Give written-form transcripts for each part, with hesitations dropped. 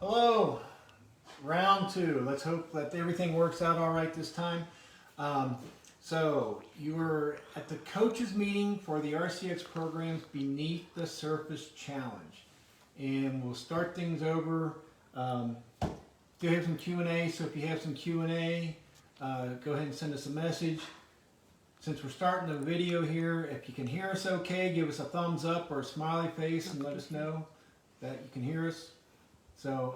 Hello, round two. Let's hope that everything works out all right this time. So you were at the coaches meeting for the RCX programs Beneath the Surface Challenge. And we'll start things over. Do have some Q&A, so if you have some Q&A, go ahead and send us a message. Since we're starting the video here, if you can hear us okay, give us a thumbs up or a smiley face and let us know that you can hear us. So,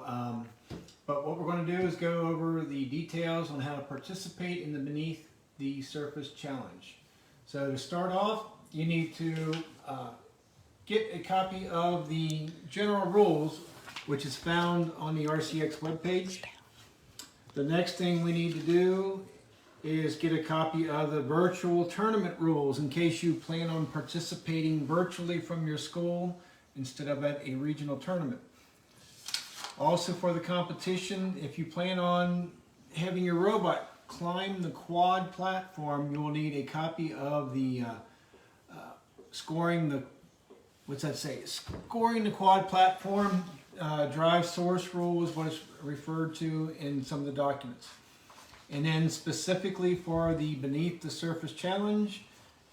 but what we're going to do is go over the details on how to participate in the Beneath the Surface Challenge. So to start off, you need to get a copy of the general rules, which is found on the RCX webpage. The next thing we need to do is get a copy of the virtual tournament rules in case you plan on participating virtually from your school instead of at a regional tournament. Also for the competition, if you plan on having your robot climb the quad platform, you will need a copy of the scoring the quad platform drive source rule is what it's referred to in some of the documents. And then specifically for the Beneath the Surface Challenge,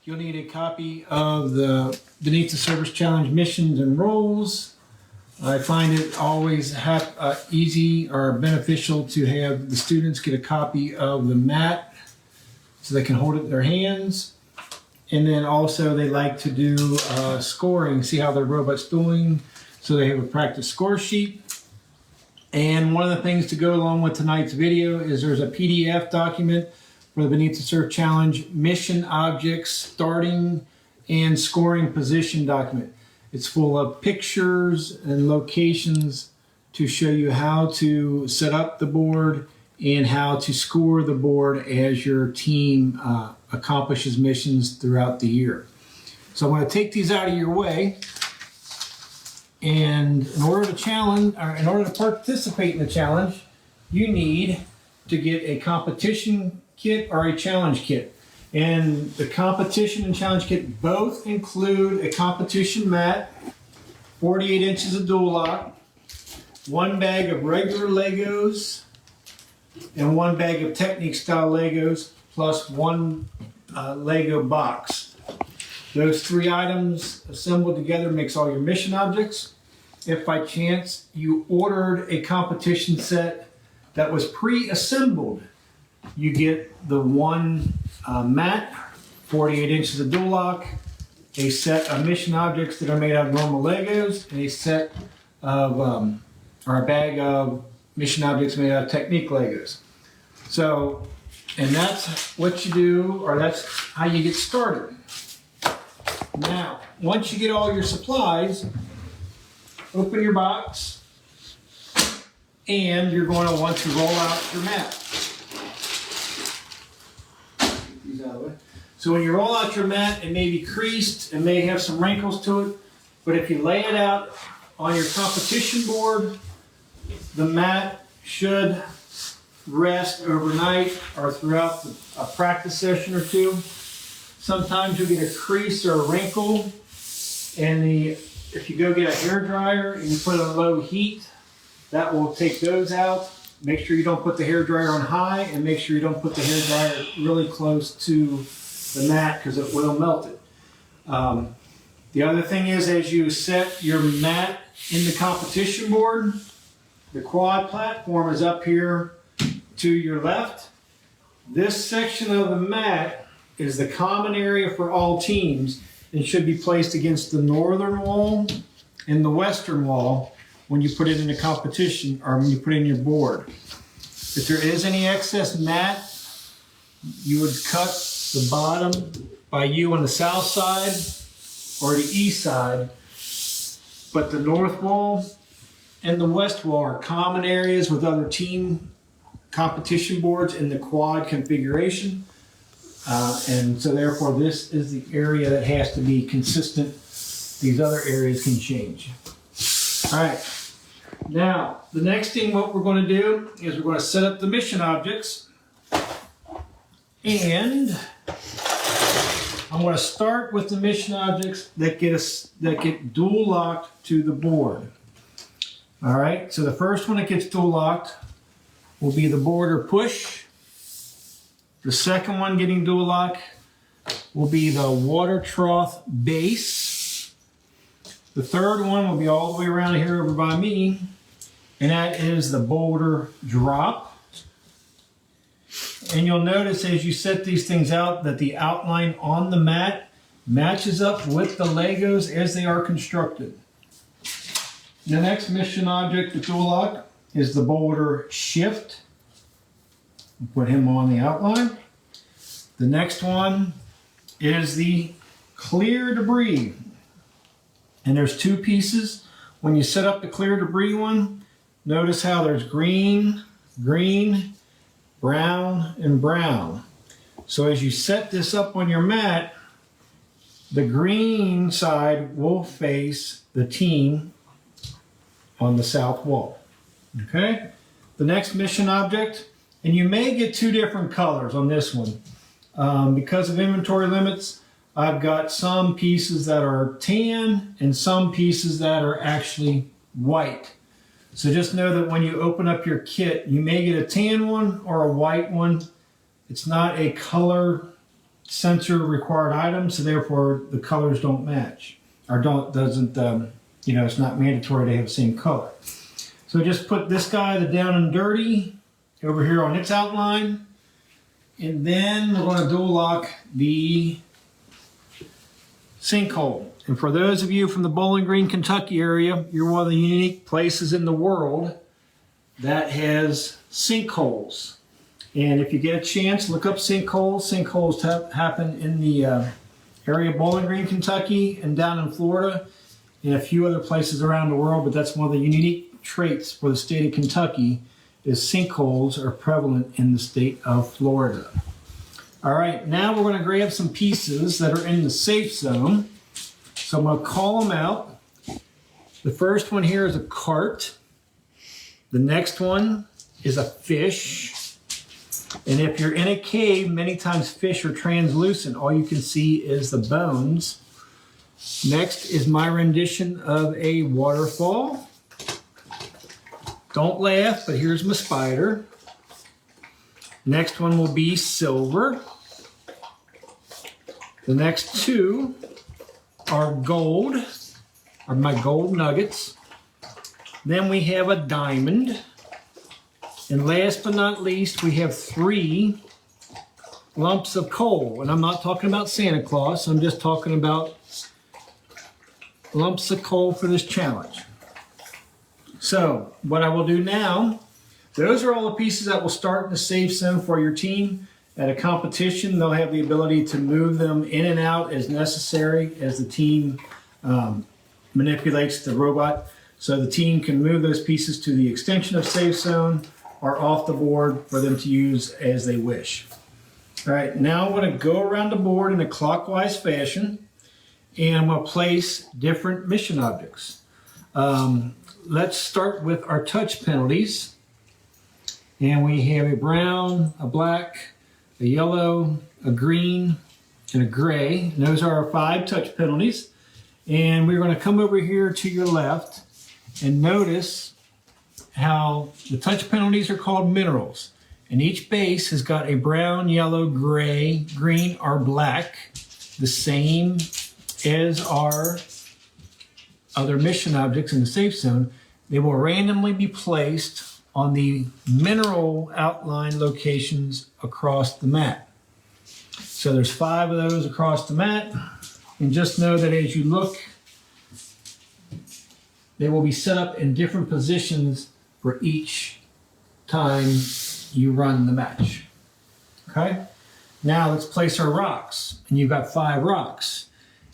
you'll need a copy of the Beneath the Surface Challenge missions and rules. I find it always easy or beneficial to have the students get a copy of the mat so they can hold it in their hands. And then also they like to do scoring, see how their robot's doing, so they have a practice score sheet. And one of the things to go along with tonight's video is there's a PDF document for the Beneath the Surf Challenge mission objects, starting and scoring position document. It's full of pictures and locations to show you how to set up the board and how to score the board as your team accomplishes missions throughout the year. So I'm going to take these out of your way. And in order to participate in the challenge, you need to get a competition kit or a challenge kit. And the competition and challenge kit both include a competition mat, 48 inches of dual lock, one bag of regular Legos, and one bag of Technique style Legos, plus one Lego box. Those three items assembled together makes all your mission objects. If by chance you ordered a competition set that was pre-assembled, you get the one mat, 48 inches of dual lock, a set of mission objects that are made out of normal Legos, and a set of, or a bag of mission objects made out of Technique Legos. So, and that's what you do, or that's how you get started. Now, once you get all your supplies, open your box, and you're going to want to roll out your mat. These out of the way. So when you roll out your mat, it may be creased, it may have some wrinkles to it, but if you lay it out on your competition board, the mat should rest overnight or throughout a practice session or two. Sometimes you'll get a crease or a wrinkle, and if you go get a hair dryer and you put it on low heat, that will take those out. Make sure you don't put the hair dryer on high, and make sure you don't put the hair dryer really close to the mat because it will melt it. The other thing is, as you set your mat in the competition board, the quad platform is up here to your left. This section of the mat is the common area for all teams and should be placed against the northern wall and the western wall when you put it in a competition or when you put it in your board. If there is any excess mat, you would cut the bottom by you on the south side or the east side, but the north wall and the west wall are common areas with other team competition boards in the quad configuration. And so therefore this is the area that has to be consistent. These other areas can change. All right. Now, the next thing what we're going to do is we're going to set up the mission objects. And I'm going to start with the mission objects that get dual locked to the board. All right, so the first one that gets dual locked will be the border push. The second one getting dual lock will be the water trough base. The third one will be all the way around here over by me, and that is the boulder drop. And you'll notice as you set these things out that the outline on the mat matches up with the Legos as they are constructed. The next mission object with dual lock is the boulder shift. We'll put him on the outline. The next one is the clear debris. And there's two pieces. When you set up the clear debris one, notice how there's green, green, brown, and brown. So as you set this up on your mat, the green side will face the team on the south wall. Okay? The next mission object, and you may get two different colors on this one. Because of inventory limits, I've got some pieces that are tan and some pieces that are actually white. So just know that when you open up your kit, you may get a tan one or a white one. It's not a color sensor required item, so therefore the colors don't match, or it's not mandatory to have the same color. So just put this guy, the down and dirty, over here on its outline, and then we're going to dual lock the sinkhole. And for those of you from the Bowling Green, Kentucky area, you're one of the unique places in the world that has sinkholes. And if you get a chance, look up sinkholes. Sinkholes happen in the area of Bowling Green, Kentucky, and down in Florida, and a few other places around the world, but that's one of the unique traits for the state of Kentucky is sinkholes are prevalent in the state of Florida. All right, now we're going to grab some pieces that are in the safe zone. So I'm going to call them out. The first one here is a cart. The next one is a fish. And if you're in a cave, many times fish are translucent. All you can see is the bones. Next is my rendition of a waterfall. Don't laugh, but here's my spider. Next one will be silver. The next two are gold, are my gold nuggets. Then we have a diamond. And last but not least, we have 3 lumps of coal. And I'm not talking about Santa Claus, I'm just talking about lumps of coal for this challenge. So what I will do now, those are all the pieces that will start in the safe zone for your team. At a competition, they'll have the ability to move them in and out as necessary as the team manipulates the robot. So the team can move those pieces to the extension of safe zone or off the board for them to use as they wish. All right, now I'm going to go around the board in a clockwise fashion, and I'm going to place different mission objects. Let's start with our touch penalties. And we have a brown, a black, a yellow, a green, and a gray. And those are our 5 touch penalties. And we're going to come over here to your left and notice how the touch penalties are called minerals. And each base has got a brown, yellow, gray, green, or black, the same as our other mission objects in the safe zone. They will randomly be placed on the mineral outline locations across the mat. So there's 5 of those across the mat. And just know that as you look, they will be set up in different positions for each time you run the match. Okay? Now let's place our rocks. And you've got 5 rocks.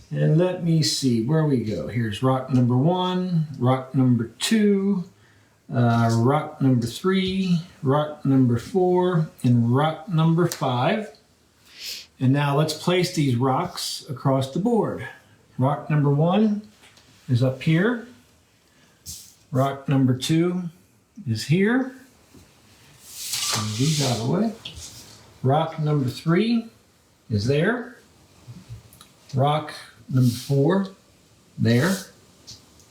And let me see where we go. Here's rock number 1, rock number 2, rock number 3, rock number 4, and rock number 5. And now let's place these rocks across the board. Rock number 1 is up here. Rock number 2 is here. Move these out of the way. Rock number 3 is there. Rock number 4 there.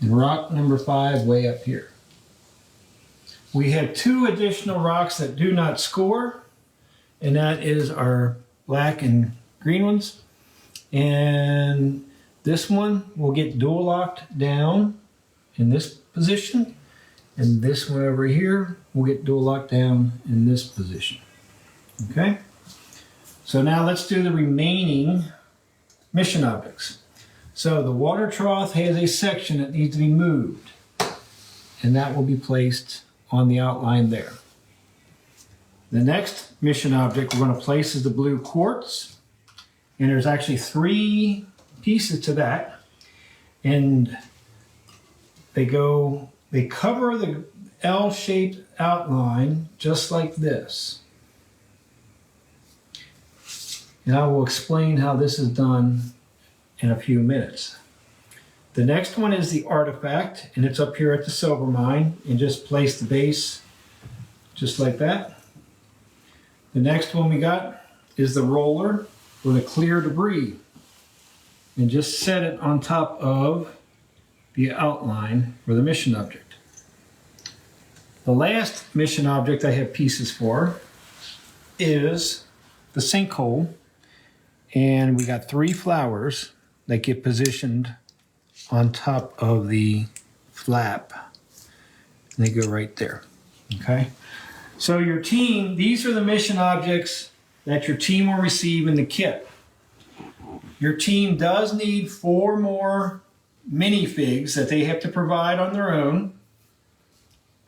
And rock number 5 way up here. We have 2 additional rocks that do not score, and that is our black and green ones. And this one will get dual locked down in this position, and this one over here will get dual locked down in this position. Okay? So now let's do the remaining mission objects. So the water trough has a section that needs to be moved, and that will be placed on the outline there. The next mission object we're going to place is the blue quartz, and there's actually 3 pieces to that, and they cover the L-shaped outline just like this. And I will explain how this is done in a few minutes. The next one is the artifact, and it's up here at the silver mine, and just place the base just like that. The next one we got is the roller for the clear debris, and just set it on top of the outline for the mission object. The last mission object I have pieces for is the sinkhole, and we got 3 flowers that get positioned on top of the flap, and they go right there. Okay, so your team, these are the mission objects that your team will receive in the kit. Your team does need 4 more minifigs that they have to provide on their own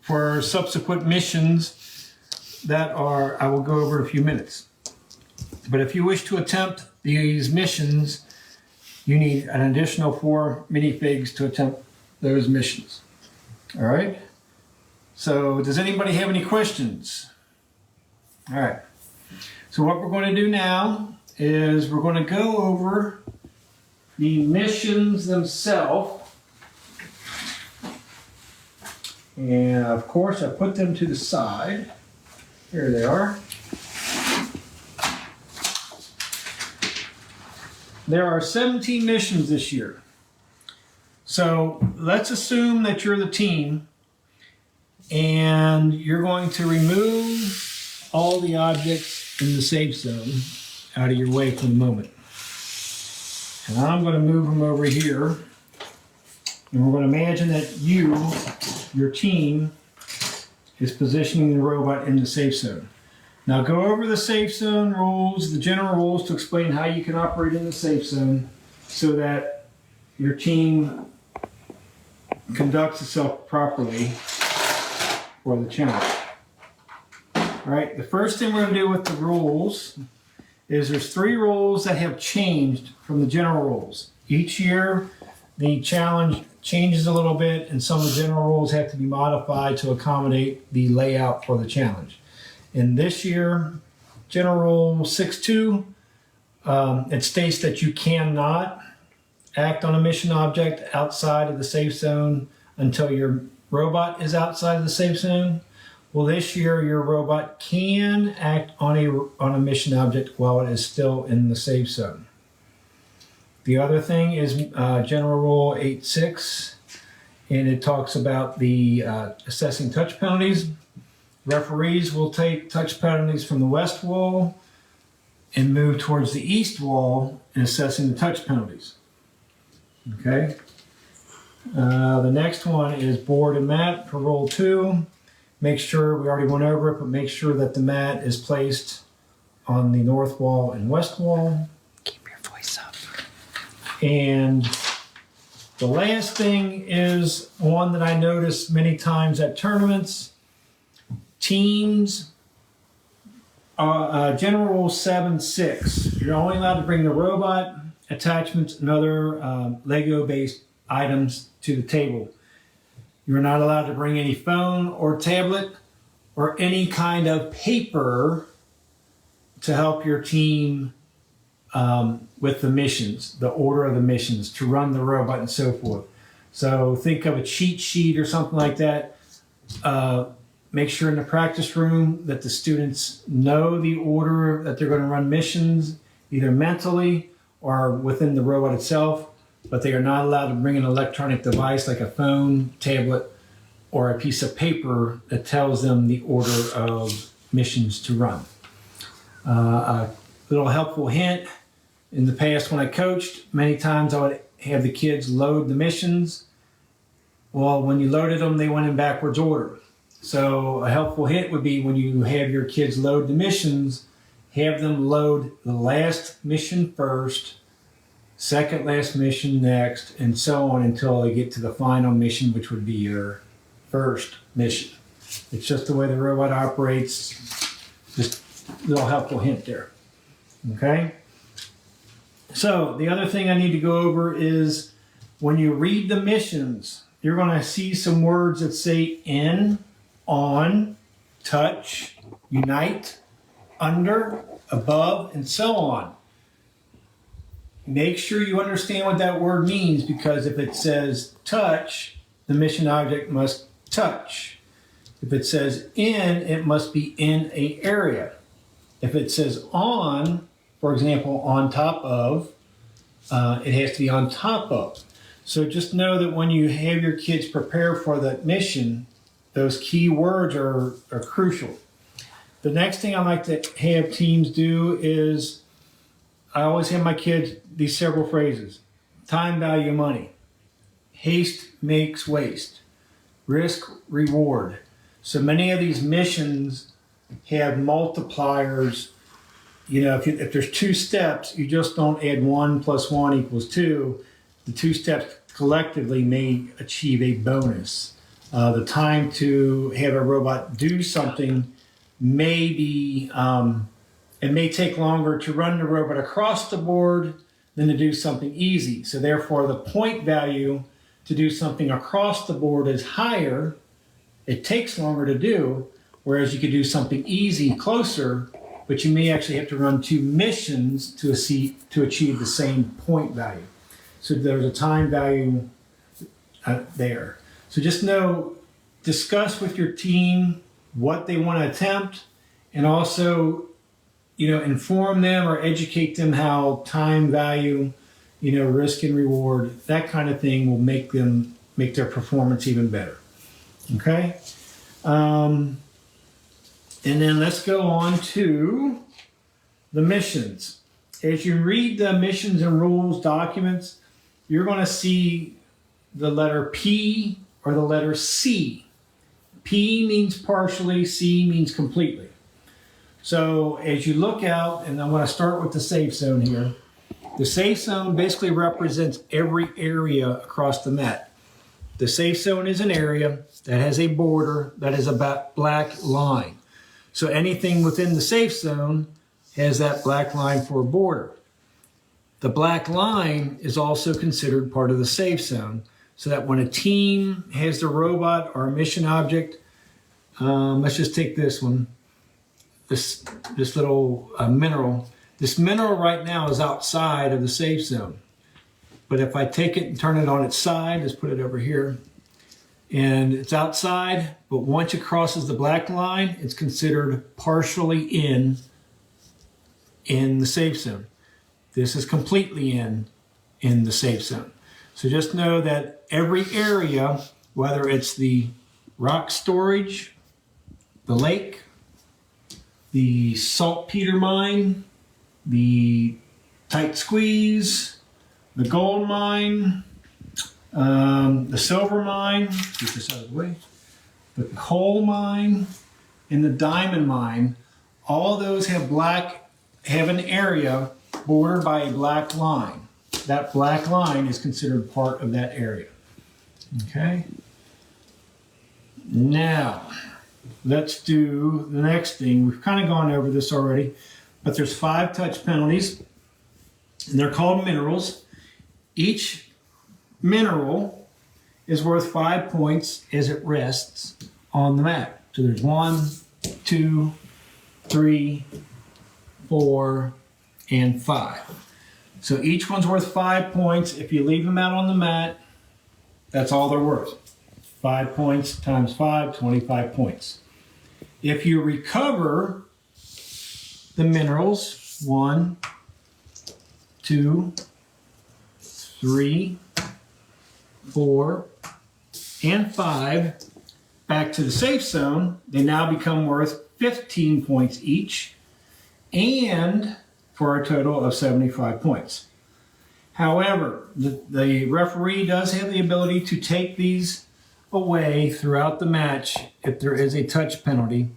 for subsequent missions that I will go over in a few minutes. But if you wish to attempt these missions, you need an additional 4 minifigs to attempt those missions. All right? So does anybody have any questions? All right. So what we're going to do now is we're going to go over the missions themselves. And of course I put them to the side. Here they are. There are 17 missions this year. So let's assume that you're the team and you're going to remove all the objects in the safe zone out of your way for the moment. And I'm going to move them over here. And we're going to imagine that your team, is positioning the robot in the safe zone. Now go over the safe zone rules, the general rules, to explain how you can operate in the safe zone so that your team conducts itself properly for the challenge. All right, the first thing we're going to do with the rules is there's 3 rules that have changed from the general rules. Each year the challenge changes a little bit, and some of the general rules have to be modified to accommodate the layout for the challenge. And this year, General Rule 6.2, it states that you cannot act on a mission object outside of the safe zone until your robot is outside of the safe zone. Well, this year your robot can act on a mission object while it is still in the safe zone. The other thing is General Rule 8.6, and it talks about the assessing touch penalties. Referees will take touch penalties from the west wall and move towards the east wall in assessing the touch penalties. Okay. The next one is board and mat for Rule 2. Make sure, we already went over it, but make sure that the mat is placed on the north wall and west wall. Keep your voice up. And the last thing is one that I noticed many times at tournaments. Teams, General Rule 7.6. You're only allowed to bring the robot, attachments, and other Lego-based items to the table. You're not allowed to bring any phone or tablet or any kind of paper to help your team with the missions, the order of the missions, to run the robot and so forth. So think of a cheat sheet or something like that. Make sure in the practice room that the students know the order that they're going to run missions, either mentally or within the robot itself, but they are not allowed to bring an electronic device like a phone, tablet, or a piece of paper that tells them the order of missions to run. A little helpful hint, in the past when I coached, many times I would have the kids load the missions. Well, when you loaded them, they went in backwards order. So a helpful hint would be when you have your kids load the missions, have them load the last mission first, second last mission next, and so on until they get to the final mission, which would be your first mission. It's just the way the robot operates. Just a little helpful hint there. Okay? So the other thing I need to go over is when you read the missions, you're going to see some words that say in, on, touch, unite, under, above, and so on. Make sure you understand what that word means, because if it says touch, the mission object must touch. If it says in, it must be in an area. If it says on, for example, on top of, it has to be on top of. So just know that when you have your kids prepare for that mission, those key words are crucial. The next thing I like to have teams do is I always have my kids these several phrases. Time, value, money. Haste makes waste. Risk, reward. So many of these missions have multipliers. You know, if there's 2 steps, you just don't add 1 + 1 = 2. The 2 steps collectively may achieve a bonus. The time to have a robot do something may be, it may take longer to run the robot across the board than to do something easy. So therefore, the point value to do something across the board is higher. It takes longer to do, whereas you could do something easy closer, but you may actually have to run 2 missions to achieve the same point value. So there's a time value there. So just know, discuss with your team what they want to attempt, and also, inform them or educate them how time value, risk and reward, that kind of thing will make their performance even better. Okay? And then let's go on to the missions. As you read the missions and rules documents, you're going to see the letter P or the letter C. P means partially, C means completely. So as you look out, and I'm going to start with the safe zone here. The safe zone basically represents every area across the mat. The safe zone is an area that has a border that is a black line. So anything within the safe zone has that black line for a border. The black line is also considered part of the safe zone, so that when a team has the robot or a mission object, let's just take this one, this little mineral. This mineral right now is outside of the safe zone. But if I take it and turn it on its side, let's put it over here, and it's outside, but once it crosses the black line, it's considered partially in the safe zone. This is completely in the safe zone. So just know that every area, whether it's the rock storage, the lake, the saltpeter mine, the tight squeeze, the gold mine, the silver mine, get this out of the way, the coal mine, and the diamond mine, all those have an area bordered by a black line. That black line is considered part of that area. Okay? Now, let's do the next thing. We've kind of gone over this already, but there's 5 touch penalties, and they're called minerals. Each mineral is worth 5 points as it rests on the mat. So there's 1, 2, 3, 4, and 5. So each one's worth 5 points. If you leave them out on the mat, that's all they're worth. 5 points times 5, 25 points. If you recover the minerals, 1, 2, 3, 4, and 5, back to the safe zone, they now become worth 15 points each, and for a total of 75 points. However, the referee does have the ability to take these away throughout the match if there is a touch penalty,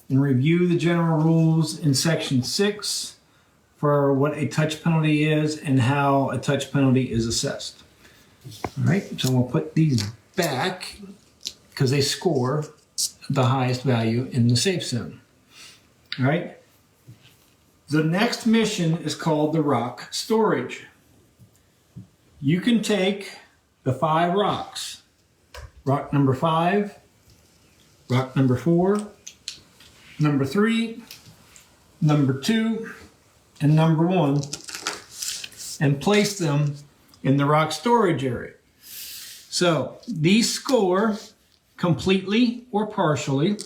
and review the general rules in section 6 for what a touch penalty is and how a touch penalty is assessed. All right, so we'll put these back because they score the highest value in the safe zone. All right, the next mission is called the rock storage. You can take the 5 rocks, rock number 5, rock number 4, number 3, number 2, and number 1, and place them in the rock storage area. So these score completely or partially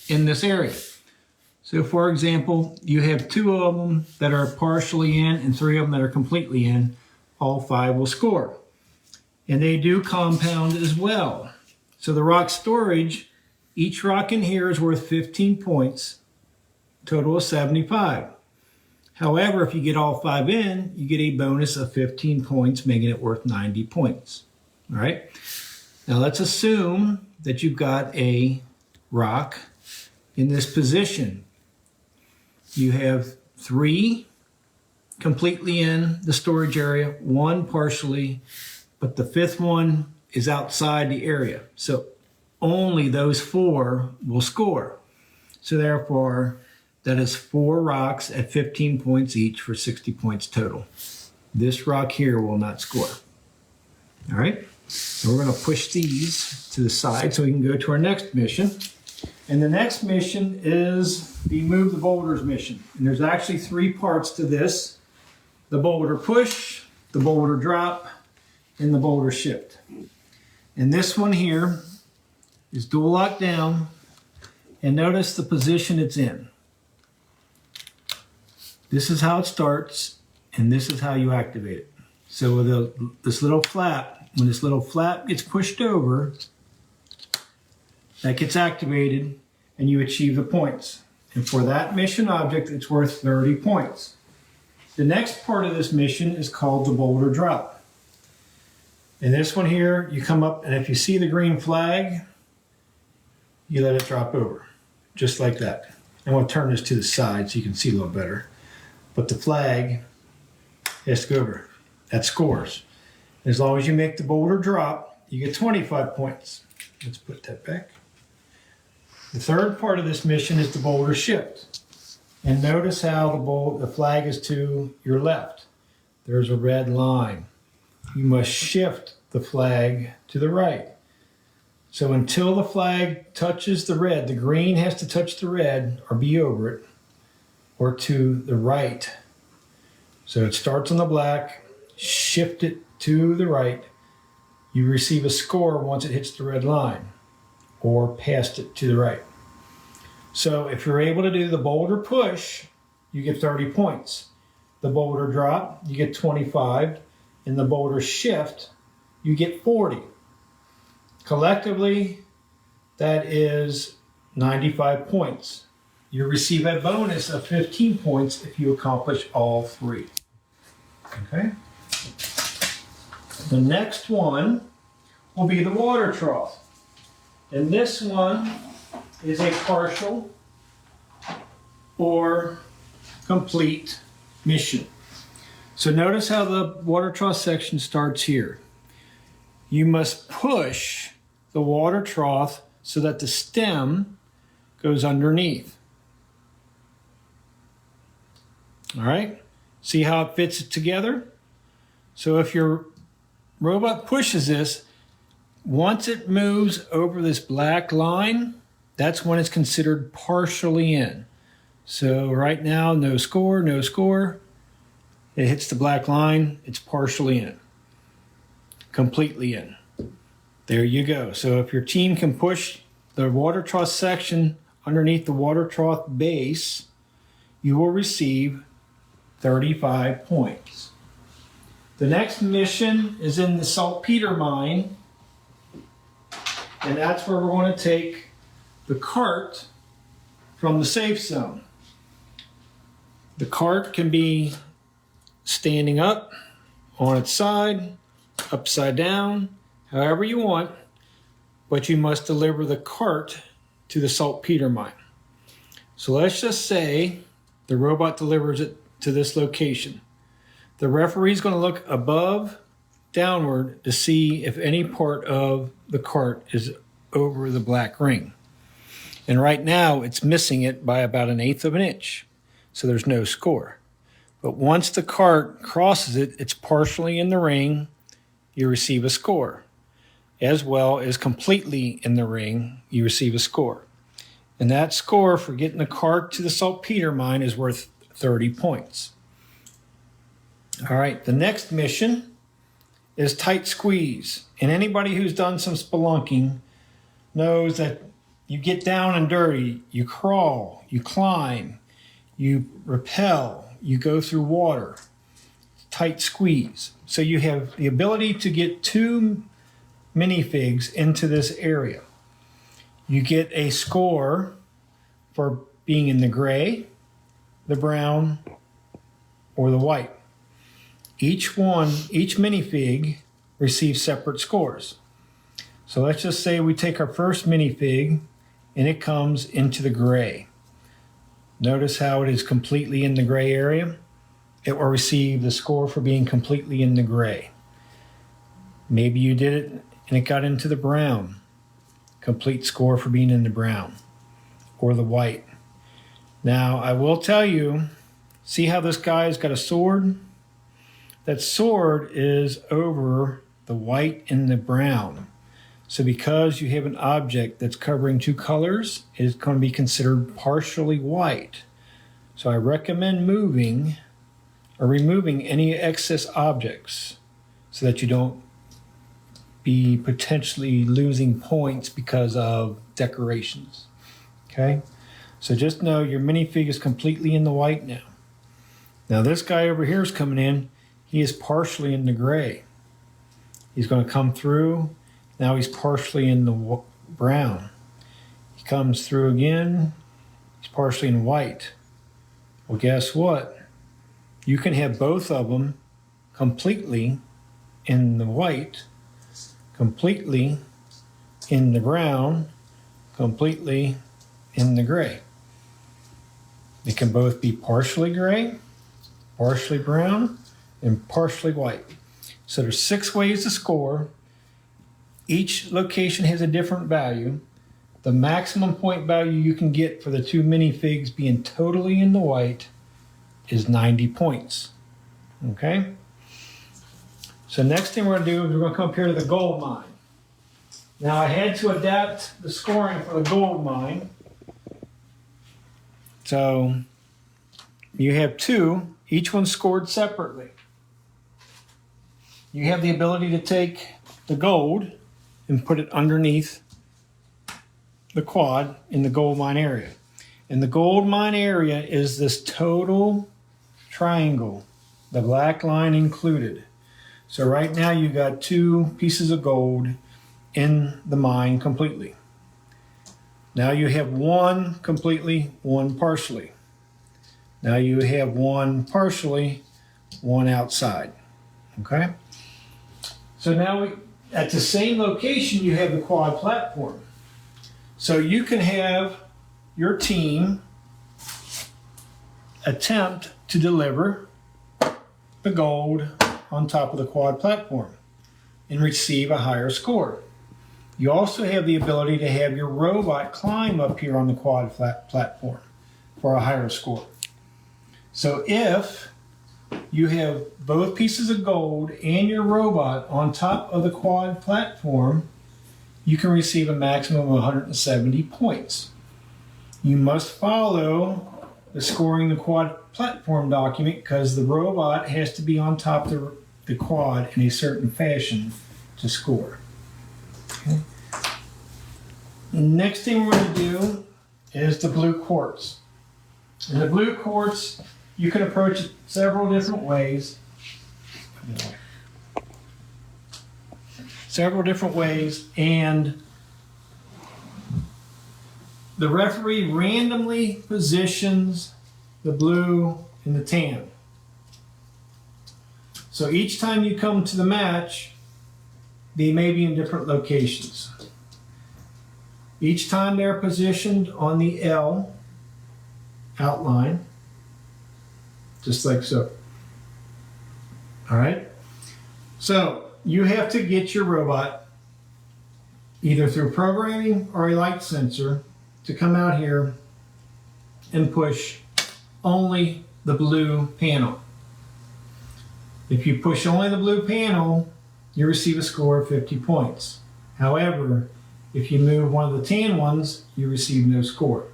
in this area. So for example, you have 2 of them that are partially in and 3 of them that are completely in. All 5 will score. And they do compound as well. So the rock storage, each rock in here is worth 15 points, total of 75. However, if you get all 5 in, you get a bonus of 15 points, making it worth 90 points. All right? Now let's assume that you've got a rock in this position. You have 3 completely in the storage area, 1 partially, but the 5th one is outside the area. So only those 4 will score. So therefore, that is 4 rocks at 15 points each for 60 points total. This rock here will not score. All right, so we're going to push these to the side so we can go to our next mission. And the next mission is the Move the Boulders mission. And there's actually 3 parts to this: the boulder push, the boulder drop, and the boulder shift. And this one here is dual lock down, and notice the position it's in. This is how it starts, and this is how you activate it. So with this little flap, when this little flap gets pushed over, that gets activated, and you achieve the points. And for that mission object, it's worth 30 points. The next part of this mission is called the boulder drop. In this one here, you come up, and if you see the green flag, you let it drop over, just like that. I'm going to turn this to the side so you can see a little better. But the flag has to go over. That scores. As long as you make the boulder drop, you get 25 points. Let's put that back. The third part of this mission is the boulder shift. And notice how the flag is to your left. There's a red line. You must shift the flag to the right. So until the flag touches the red, the green has to touch the red or be over it, or to the right. So it starts on the black, shift it to the right. You receive a score once it hits the red line, or past it to the right. So if you're able to do the boulder push, you get 30 points. The boulder drop, you get 25. And the boulder shift, you get 40. Collectively, that is 95 points. You receive a bonus of 15 points if you accomplish all 3. Okay? The next one will be the water trough. And this one is a partial or complete mission. So notice how the water trough section starts here. You must push the water trough so that the stem goes underneath. All right? See how it fits it together? So if your robot pushes this, once it moves over this black line, that's when it's considered partially in. So right now, no score, no score. It hits the black line, it's partially in. Completely in. There you go. So if your team can push the water trough section underneath the water trough base, you will receive 35 points. The next mission is in the saltpeter mine. And that's where we're going to take the cart from the safe zone. The cart can be standing up, on its side, upside down, however you want, but you must deliver the cart to the saltpeter mine. So let's just say the robot delivers it to this location. The referee is going to look above, downward to see if any part of the cart is over the black ring. And right now it's missing it by about 1/8 of an inch. So there's no score. But once the cart crosses it, it's partially in the ring, you receive a score. As well as completely in the ring, you receive a score. And that score for getting the cart to the saltpeter mine is worth 30 points. All right, the next mission is tight squeeze. And anybody who's done some spelunking knows that you get down and dirty, you crawl, you climb, you rappel, you go through water. Tight squeeze. So you have the ability to get 2 minifigs into this area. You get a score for being in the gray, the brown, or the white. Each minifig receives separate scores. So let's just say we take our first minifig and it comes into the gray. Notice how it is completely in the gray area. It will receive the score for being completely in the gray. Maybe you did it and it got into the brown. Complete score for being in the brown or the white. Now I will tell you, see how this guy's got a sword? That sword is over the white and the brown. So because you have an object that's covering 2 colors, it's going to be considered partially white. So I recommend moving or removing any excess objects so that you don't be potentially losing points because of decorations. Okay? So just know your minifig is completely in the white now. Now this guy over here is coming in. He is partially in the gray. He's going to come through. Now he's partially in the brown. He comes through again. He's partially in white. Well, guess what? You can have both of them completely in the white, completely in the brown, completely in the gray. They can both be partially gray, partially brown, and partially white. So there's 6 ways to score. Each location has a different value. The maximum point value you can get for the 2 minifigs being totally in the white is 90 points. Okay? So next thing we're going to do is we're going to come up here to the gold mine. Now I had to adapt the scoring for the gold mine. So you have 2, each one scored separately. You have the ability to take the gold and put it underneath the quad in the gold mine area. And the gold mine area is this total triangle, the black line included. So right now you got 2 pieces of gold in the mine completely. Now you have 1 completely, 1 partially. Now you have 1 partially, 1 outside. Okay? So now at the same location you have the quad platform. So you can have your team attempt to deliver the gold on top of the quad platform and receive a higher score. You also have the ability to have your robot climb up here on the quad platform for a higher score. So if you have both pieces of gold and your robot on top of the quad platform, you can receive a maximum of 170 points. You must follow the scoring the quad platform document because the robot has to be on top of the quad in a certain fashion to score. Okay. The next thing we're going to do is the blue quartz. And the blue quartz, you can approach it several different ways. And the referee randomly positions the blue and the tan. So each time you come to the match, they may be in different locations. Each time they're positioned on the L outline, just like so. All right? So you have to get your robot either through programming or a light sensor to come out here and push only the blue panel. If you push only the blue panel, you receive a score of 50 points. However, if you move one of the tan ones, you receive no score.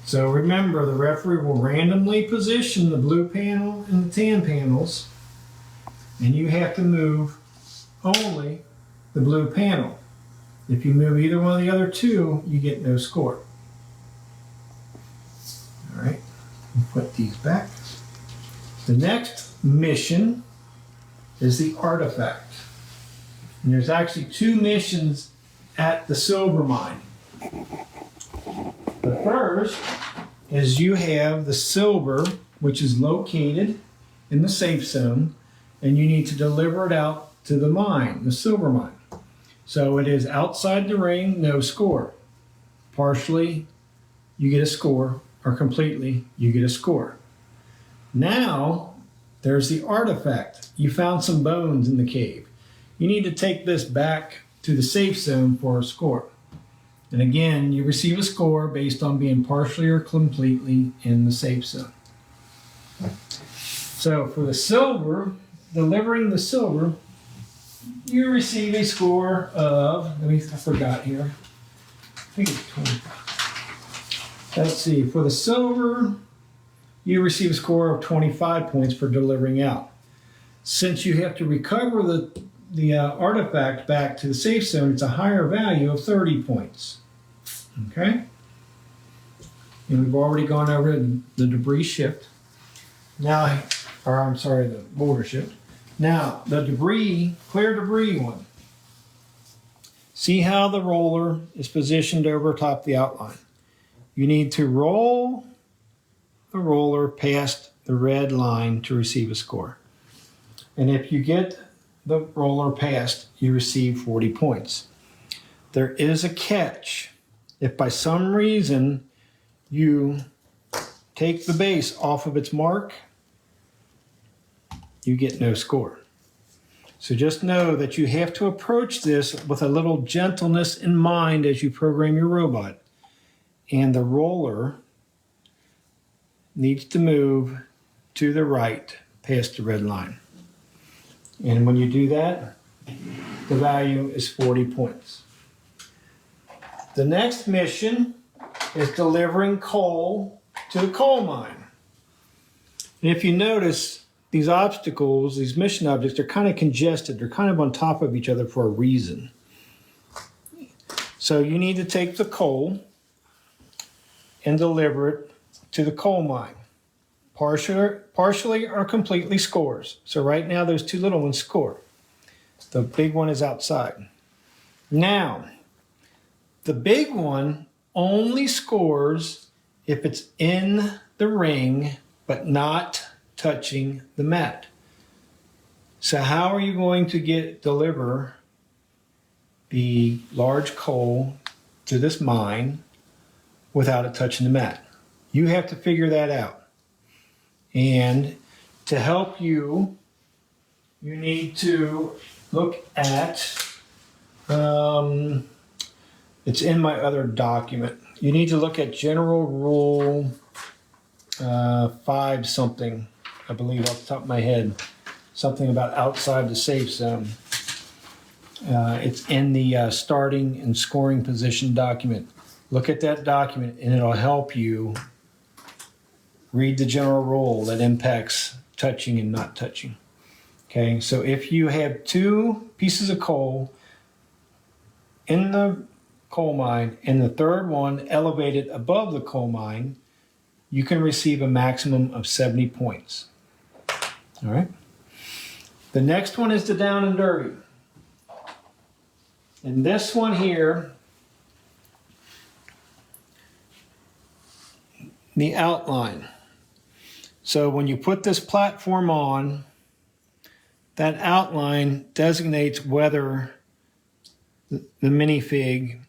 So remember, the referee will randomly position the blue panel and the tan panels, and you have to move only the blue panel. If you move either one of the other two, you get no score. All right, put these back. The next mission is the artifact. And there's actually two missions at the silver mine. The first is you have the silver, which is located in the safe zone, and you need to deliver it out to the mine, the silver mine. So it is outside the ring, no score. Partially, you get a score, or completely, you get a score. Now, there's the artifact. You found some bones in the cave. You need to take this back to the safe zone for a score. And again, you receive a score based on being partially or completely in the safe zone. So for the silver, delivering the silver, you receive a score of, I forgot here. I think it's 20. Let's see, for the silver, you receive a score of 25 points for delivering out. Since you have to recover the artifact back to the safe zone, it's a higher value of 30 points. Okay? And we've already gone over the debris shift. Now, the boulder shift. Now, the clear debris one. See how the roller is positioned over top the outline. You need to roll the roller past the red line to receive a score. And if you get the roller past, you receive 40 points. There is a catch. If by some reason you take the base off of its mark, you get no score. So just know that you have to approach this with a little gentleness in mind as you program your robot. And the roller needs to move to the right past the red line. And when you do that, the value is 40 points. The next mission is delivering coal to the coal mine. And if you notice, these obstacles, these mission objects, they're kind of congested. They're kind of on top of each other for a reason. So you need to take the coal and deliver it to the coal mine. Partially or completely scores. So right now those two little ones score. The big one is outside. Now, the big one only scores if it's in the ring but not touching the mat. So how are you going to deliver the large coal to this mine without it touching the mat? You have to figure that out. And to help you, you need to look at, it's in my other document. You need to look at General Rule 5 something, I believe off the top of my head, something about outside the safe zone. It's in the starting and scoring position document. Look at that document and it'll help you read the general rule that impacts touching and not touching. Okay, so if you have two pieces of coal in the coal mine and the third one elevated above the coal mine, you can receive a maximum of 70 points. All right. The next one is the down and dirty. And this one here the outline. So when you put this platform on, that outline designates whether the minifig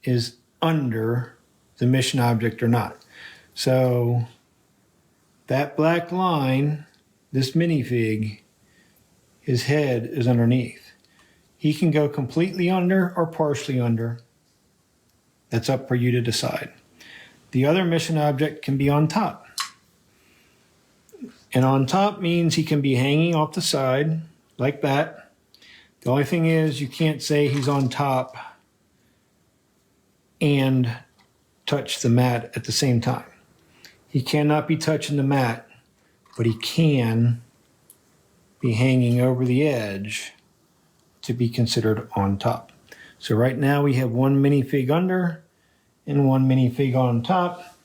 is under the mission object or not. So that black line, this minifig, his head is underneath. He can go completely under or partially under. That's up for you to decide. The other mission object can be on top. And on top means he can be hanging off the side like that. The only thing is you can't say he's on top and touch the mat at the same time. He cannot be touching the mat, but he can be hanging over the edge to be considered on top. So right now we have one minifig under and one minifig on top.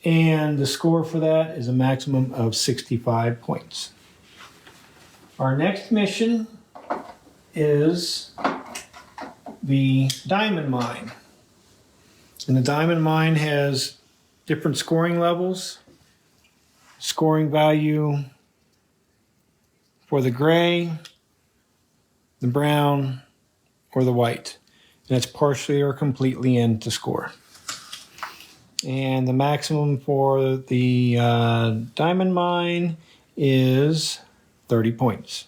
And the score for that is a maximum of 65 points. Our next mission is the diamond mine. And the diamond mine has different scoring levels. Scoring value for the gray, the brown, or the white. And it's partially or completely in to score. And the maximum for the diamond mine is 30 points.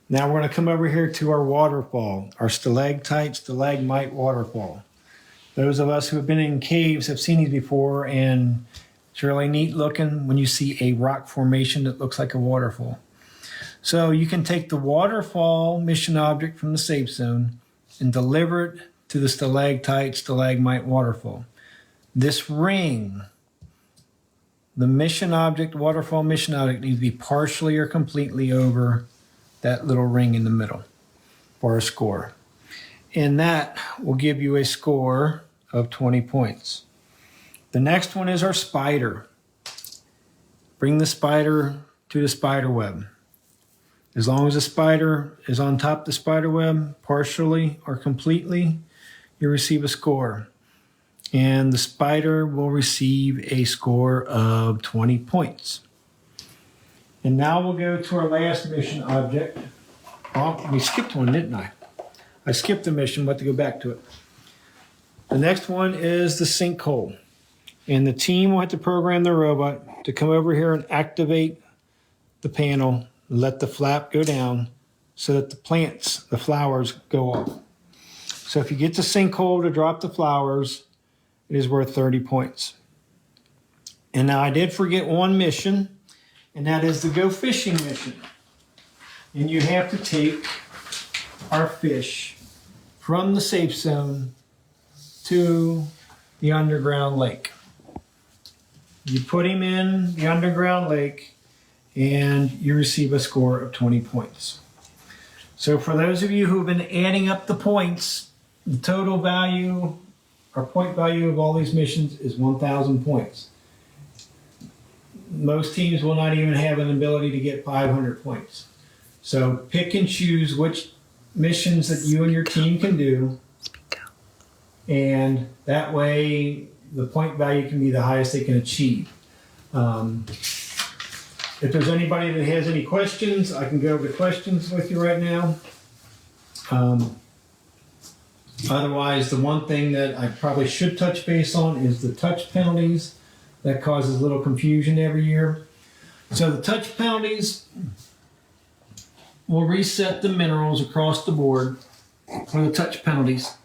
Now we're going to come over here to our waterfall, our stalactite, stalagmite waterfall. Those of us who have been in caves have seen these before, and it's really neat looking when you see a rock formation that looks like a waterfall. So you can take the waterfall mission object from the safe zone and deliver it to the stalactite, stalagmite waterfall. This ring, the mission object, waterfall mission object, needs to be partially or completely over that little ring in the middle for a score. And that will give you a score of 20 points. The next one is our spider. Bring the spider to the spider web. As long as the spider is on top of the spider web, partially or completely, you receive a score. And the spider will receive a score of 20 points. And now we'll go to our last mission object. Oh, we skipped one, didn't I? I skipped a mission, but to go back to it. The next one is the sinkhole. And the team will have to program the robot to come over here and activate the panel, let the flap go down so that the plants, the flowers, go off. So if you get the sinkhole to drop the flowers, it is worth 30 points. And now I did forget one mission, and that is the go fishing mission. And you have to take our fish from the safe zone to the underground lake. You put him in the underground lake and you receive a score of 20 points. So for those of you who have been adding up the points, the total value or point value of all these missions is 1,000 points. Most teams will not even have an ability to get 500 points. So pick and choose which missions that you and your team can do, and that way the point value can be the highest they can achieve. If there's anybody that has any questions, I can go over the questions with you right now. Otherwise, the one thing that I probably should touch base on is the touch penalties. That causes a little confusion every year. So the touch penalties will reset the minerals across the board for the touch penalties.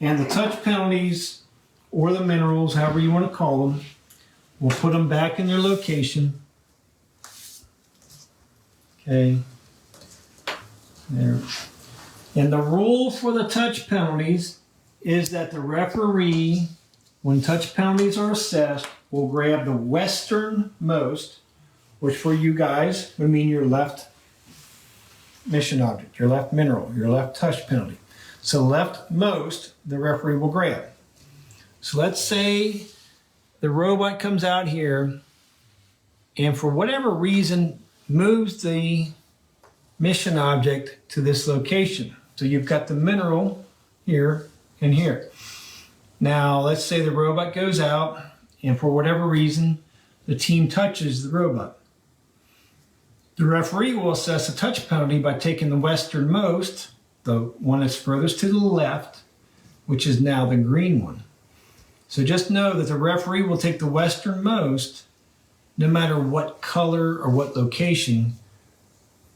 And the touch penalties, or the minerals, however you want to call them, we'll put them back in their location. Okay. There. And the rule for the touch penalties is that the referee, when touch penalties are assessed, will grab the westernmost, which for you guys would mean your left mission object, your left mineral, your left touch penalty. So leftmost, the referee will grab. So let's say the robot comes out here and for whatever reason moves the mission object to this location. So you've got the mineral here and here. Now, let's say the robot goes out, and for whatever reason, the team touches the robot. The referee will assess a touch penalty by taking the westernmost, the one that's furthest to the left, which is now the green one. So just know that the referee will take the westernmost, no matter what color or what location.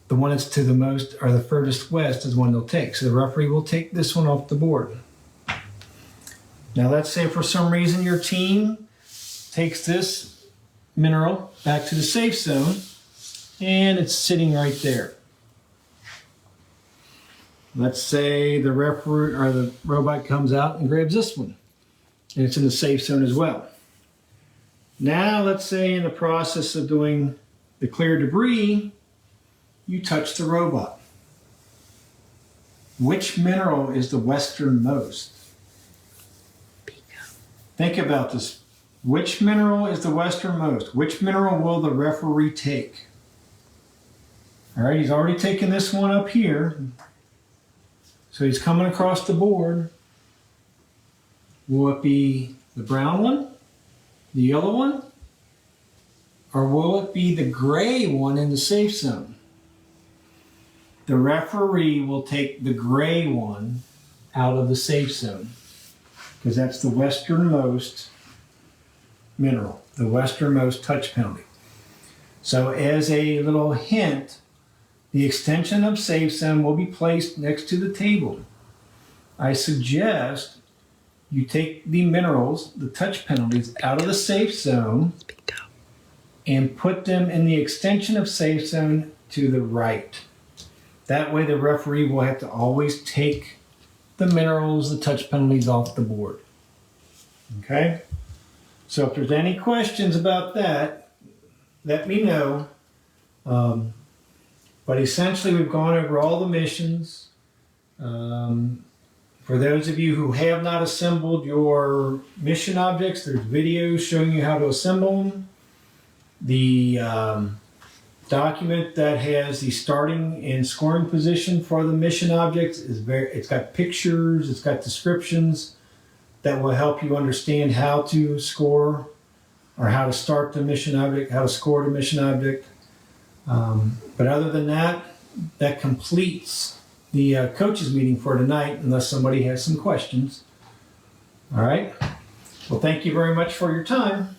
The one that's to the most or the furthest west is one they'll take. So the referee will take this one off the board. Now let's say for some reason your team takes this mineral back to the safe zone and it's sitting right there. Let's say the referee or the robot comes out and grabs this one and it's in the safe zone as well. Now let's say in the process of doing the clear debris, you touch the robot. Which mineral is the westernmost? Think about this. Which mineral is the westernmost? Which mineral will the referee take? All right, he's already taken this one up here. So he's coming across the board. Will it be the brown one, the yellow one, or will it be the gray one in the safe zone? The referee will take the gray one out of the safe zone because that's the westernmost mineral, the westernmost touch penalty. So as a little hint, the extension of safe zone will be placed next to the table. I suggest you take the minerals, the touch penalties, out of the safe zone and put them in the extension of safe zone to the right. That way the referee will have to always take the minerals, the touch penalties off the board. Okay? So if there's any questions about that, let me know. But essentially we've gone over all the missions. For those of you who have not assembled your mission objects, there's videos showing you how to assemble them. The document that has the starting and scoring position for the mission objects it's got pictures, it's got descriptions that will help you understand how to score or how to start the mission object, how to score the mission object. But other than that, that completes the coaches meeting for tonight, unless somebody has some questions. All right. Well, thank you very much for your time.